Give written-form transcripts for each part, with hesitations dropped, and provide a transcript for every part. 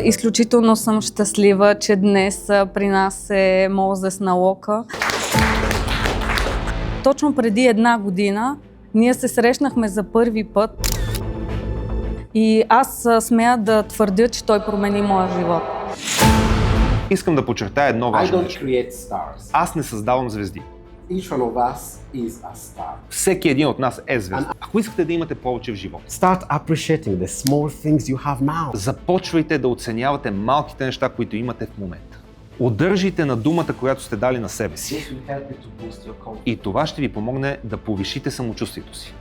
Изключително съм щастлива, че днес при нас е Мозес Налока. Точно преди 1 година ние се срещнахме за първи път и аз смея да твърдя, че той промени моя живот. Искам да подчертая едно важно нещо. create stars. Аз не създавам звезди. Each one of us is a star. Всеки един от нас е звезда. Ако искате да имате повече в живота, Start appreciating the small things you have now. започвайте да оценявате малките неща, които имате в момента. Удържите на думата, която сте дали на себе си. This will help you to boost your confidence. И това ще ви помогне да повишите самочувствието си.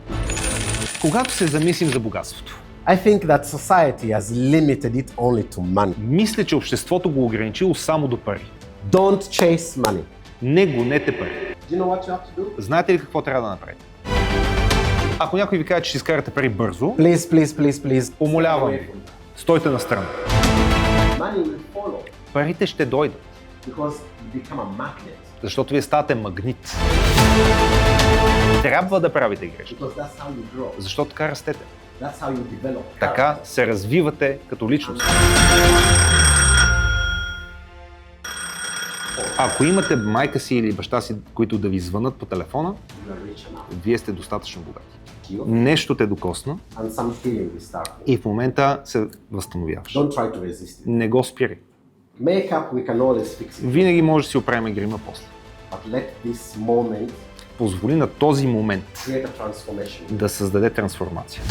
Когато се замислим за богатството, I think that society has limited it only to money. мисля, че обществото го ограничило само до пари. Don't chase money. Не гонете пари. Do you know what you have to do? Знаете ли какво трябва да направите? Ако някой ви каже, че ще изкарате пари бързо, Please. умолявам Stay away ви, from that. стойте настрана. Money will follow Парите ще дойдат, because you become a magnet. защото вие ставате магнит. Трябва да правите грешки, Because that's how you grow. защото така растете. That's how you develop. Така се развивате като личност. Ако имате майка си или баща си, които да ви звънат по телефона, You are rich enough. вие сте достатъчно богати. You Нещо те докосна and some healing will start. и в момента се възстановяваш. Don't try to resist it. Не го спирай. Makeup we can always fix it. Винаги може да си оправим грима после. But let this moment Позволи на този момент create a transformation. да създаде трансформация.